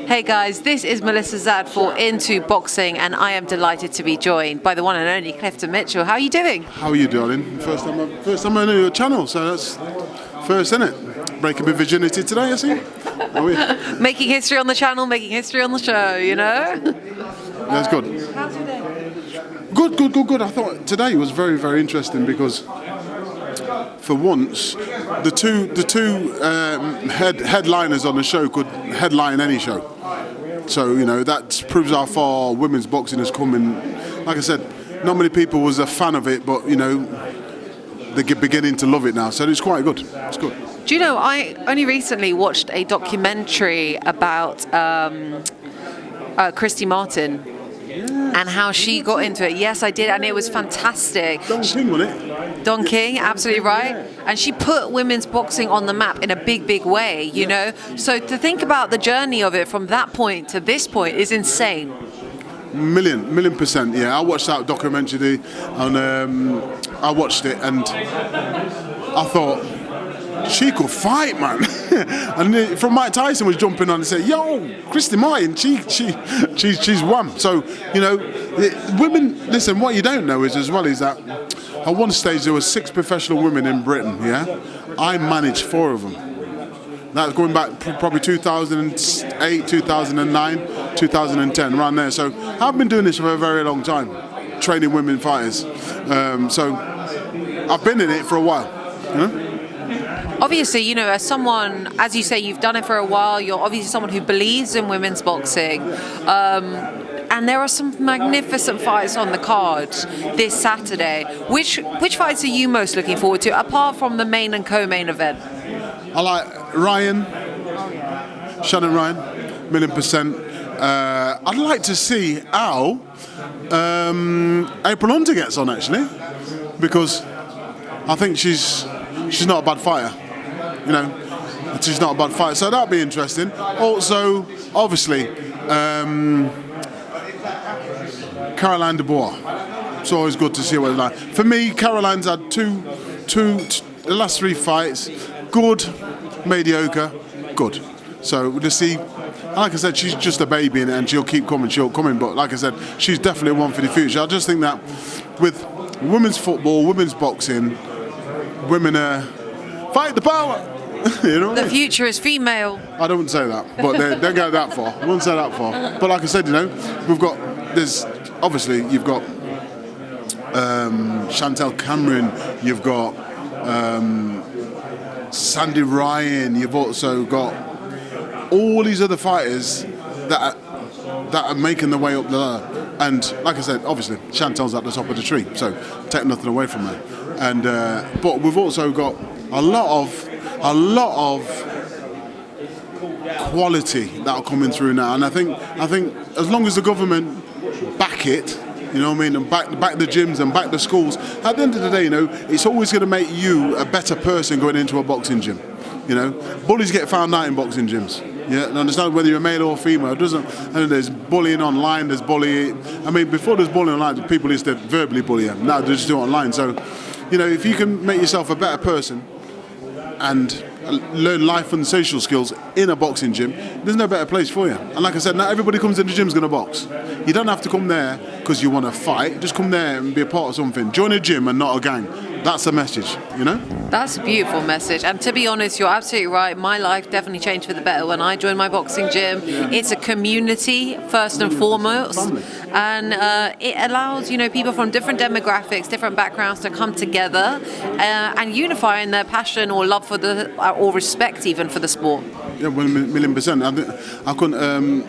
Hey guys, this is Melissa Zad for Into Boxing, and I am delighted to be joined by the one and only Clifton Mitchell. How are you doing? How are you, darling? First time I know your channel, so that's first, isn't it? Breaking my virginity today, I see. Making history on the channel, making history on the show, you know? That's good. How's your day? Good. I thought today was very, very interesting because for once, the two headliners on the show could headline any show. So, you know, that proves how far women's boxing has come. And like I said, not many people was a fan of it, but, you know, they're beginning to love it now. So it's quite good. It's good. Do you know, I only recently watched a documentary about Christy Martin and how she got into it. Yes, I did, and it was fantastic. Don King, wasn't it? Don King, absolutely right. And she put women's boxing on the map in a big way, you know? So to think about the journey of it from that point to this point is insane. Million percent, yeah. I watched that documentary and I watched it and I thought, she could fight, man. And from Mike Tyson was jumping on and said, "Yo, Christy Martin, she's won." So, you know, women. Listen, what you don't know is as well is that at one stage there were 6 professional women in Britain. Yeah, I managed 4 of them. That's going back probably 2008, 2009, 2010, around there. So I've been doing this for a very long time, training women fighters. So I've been in it for a while. You know? Obviously, you know, as someone, as you say, you've done it for a while, you're obviously someone who believes in women's boxing. And there are some magnificent fights on the card this Saturday. Which fights are you most looking forward to, apart from the main and co-main event? I like Ryan, Shannon Ryan, 1,000,000%. I'd like to see how April Hunter gets on, actually, because I think she's not a bad fighter, you know. She's not a bad fighter, so that'll be interesting. Also, obviously, Caroline Dubois. It's always good to see what it's like. For me, Caroline's had the last 3 fights, good, mediocre, good. So we'll just see. Like I said, she's just a baby in it, and she'll keep coming. But like I said, she's definitely one for the future. I just think that with women's football, women's boxing, women fight the power. You know, the future is female. I don't say that, but they don't go that far. I wouldn't say that far. But like I said, you know, you've got Chantel Cameron, you've got Sandy Ryan, you've also got all these other fighters that are making their way up the ladder. And like I said, obviously Chantel's at the top of the tree, so take nothing away from her. And but we've also got a lot of quality that are coming through now. And I think as long as the government back it, you know what I mean, and back the gyms and back the schools, at the end of the day, you know, it's always going to make you a better person going into a boxing gym. You know, bullies get found out in boxing gyms. Yeah, and understand whether you're male or female. It doesn't. And there's bullying online. There's bullying. I mean, before there's bullying online, people used to verbally bully you. Now they just do it online. So, you know, if you can make yourself a better person and learn life and social skills in a boxing gym, there's no better place for you. And like I said, not everybody comes in the gym's going to box. You don't have to come there because you want to fight. Just come there and be a part of something. Join a gym and not a gang. That's the message, you know? That's a beautiful message. And to be honest, you're absolutely right. My life definitely changed for the better when I joined my boxing gym. Yeah. It's a community, first and foremost. Family. And it allows, you know, people from different demographics, different backgrounds to come together and unify in their passion or love for or respect even for the sport. Yeah, 1,000,000%. I couldn't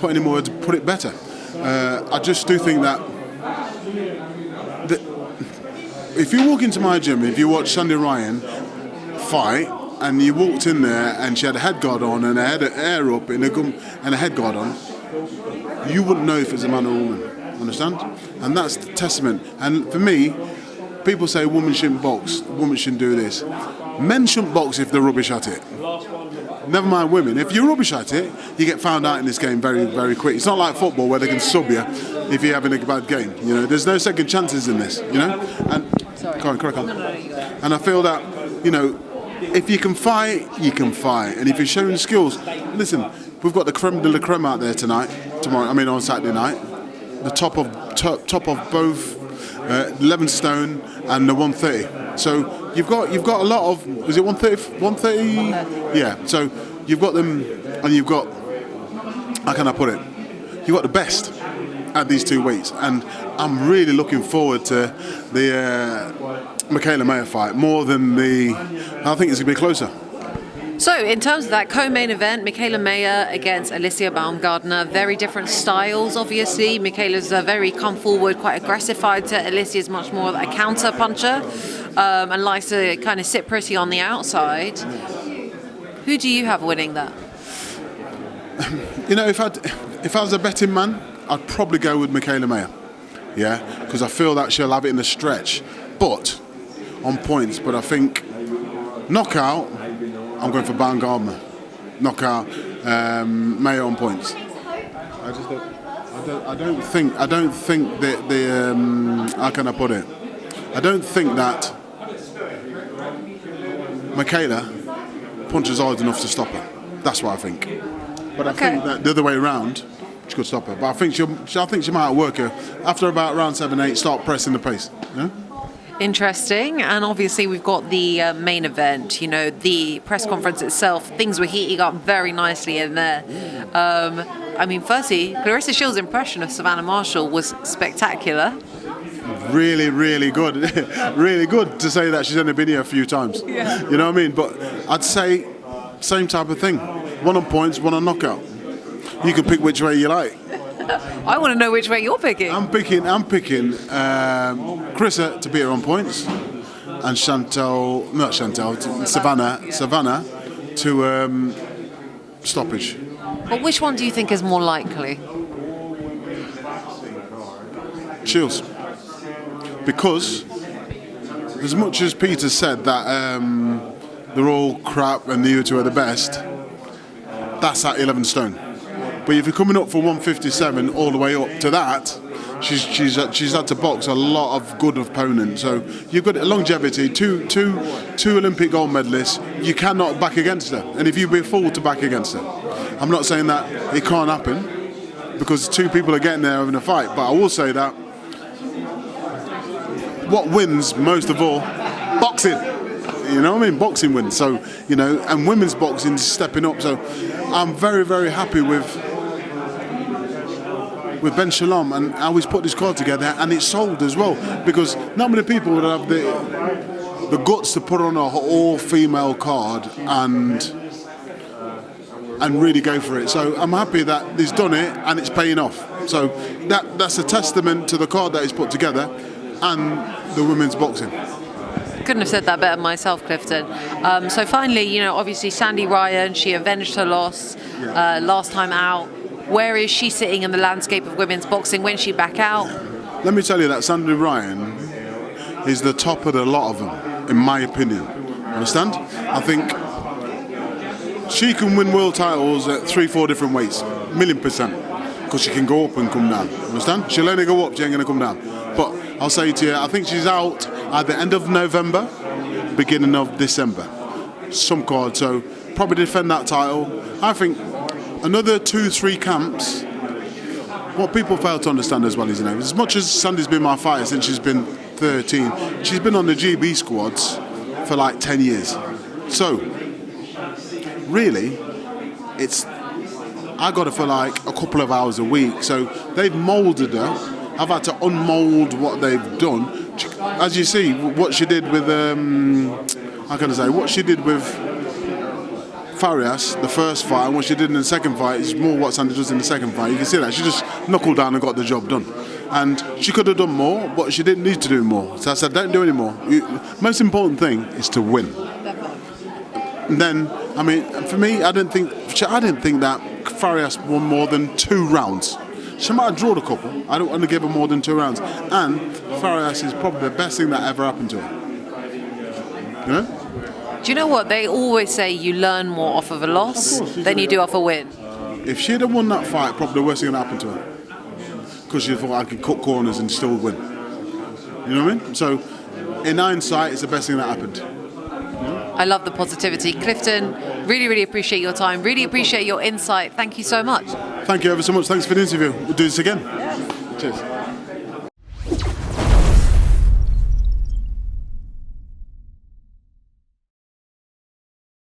put any more words, put it better. I just do think that if you walk into my gym, if you watch Sandy Ryan fight, and you walked in there and she had a head guard on and had her hair up and a head guard on, you wouldn't know if it's a man or a woman. Understand? And that's the testament. And for me, people say women shouldn't box, women shouldn't do this. Men shouldn't box if they're rubbish at it. Never mind women. If you're rubbish at it, you get found out in this game very, very quick. It's not like football where they can sub you if you're having a bad game. You know, there's no second chances in this. You know, and crack on. And I feel that, you know, if you can fight, you can fight. And if you're showing skills, listen, we've got the creme de la creme out there on Saturday night. The top of both 11 stone and the 130. So you've got a lot of, is it 130? 130? Yeah. So you've got them, and you've got, how can I put it? You've got the best at these two weights, and I'm really looking forward to the Michaela Mayer fight more than I think it's going to be closer. So, in terms of that co-main event, Michaela Mayer against Alicia Baumgardner, very different styles, obviously. Michaela's very come forward, quite aggressive fighter. Alicia's much more a counter puncher and likes to kind of sit pretty on the outside. Who do you have winning that? You know, if I was a betting man, I'd probably go with Michaela Mayer. Yeah, because I feel that she'll have it in the stretch, but on points. But I think knockout, I'm going for Baumgardner. Knockout, Mayer on points. I don't think that the how can I put it? I don't think that Michaela punches hard enough to stop her. That's what I think. But I think that the other way around, she could stop her. But I think she might outwork her after about round 7, 8. Start pressing the pace. You know? Interesting. And obviously we've got the main event, you know, the press conference itself. Things were heating up very nicely in there. I mean, firstly, Clarissa Shields' impression of Savannah Marshall was spectacular. Really, really good. Really good to say that she's only been here a few times. Yeah. You know what I mean? But I'd say same type of thing. One on points, one on knockout. You can pick which way you like. I want to know which way you're picking. I'm picking Carissa to beat her on points, and Savannah to stoppage. But which one do you think is more likely? Shields. Because as much as Peter said that they're all crap and the other two are the best, that's at 11 stone. But if you're coming up for 157 all the way up to that, she's had to box a lot of good opponents. So you've got longevity, two Olympic gold medalists. You cannot back against her, and if you'd be a fool to back against her. I'm not saying that it can't happen because two people are getting there having a fight, but I will say that what wins most of all, boxing. You know what I mean? Boxing wins. So, you know, and women's boxing is stepping up. So I'm very, very happy with Ben Shalom and how he's put this card together, and it's sold as well, because not many people would have the guts to put on a all-female card and really go for it. So I'm happy that he's done it and it's paying off. So that's a testament to the card that he's put together and the women's boxing. Couldn't have said that better myself, Clifton. So finally, you know, obviously Sandy Ryan, she avenged her loss last time out. Where is she sitting in the landscape of women's boxing? When's she back out? Let me tell you that Sandy Ryan is the top of the lot of them, in my opinion. Understand? I think she can win world titles at 3-4 different weights, 1,000,000%, because she can go up and come down. Understand? She'll only go up, she ain't going to come down. But I'll say to you, I think she's out at the end of November, beginning of December. Some card, so probably defend that title. I think another 2-3 camps. What people fail to understand as well is, you know, as much as Sandy's been my fighter since she's been 13, she's been on the GB squads for like 10 years. So, really, I got her for like a couple of hours a week. So they've moulded her. I've had to unmould what they've done. As you see, what she did with, what she did with Farias, the first fight, and what she did in the second fight is more what Sandy does in the second fight. You can see that. She just knuckled down and got the job done. And she could have done more, but she didn't need to do more. So I said, don't do any more. Most important thing is to win. And then, I mean, for me, I didn't think that Farias won more than 2 rounds. She might have drawn a couple. I don't want to give her more than 2 rounds. And Farias is probably the best thing that ever happened to her. You know? Do you know what? They always say you learn more off of a loss than you do off a win. If she'd have won that fight, probably the worst thing that happened to her. Because she thought I could cut corners and still win. You know what I mean? So, in hindsight, it's the best thing that happened. You know? I love the positivity. Clifton, really, really appreciate your time. Really appreciate your insight. Thank you so much. Thank you ever so much. Thanks for the interview. We'll do this again. Cheers.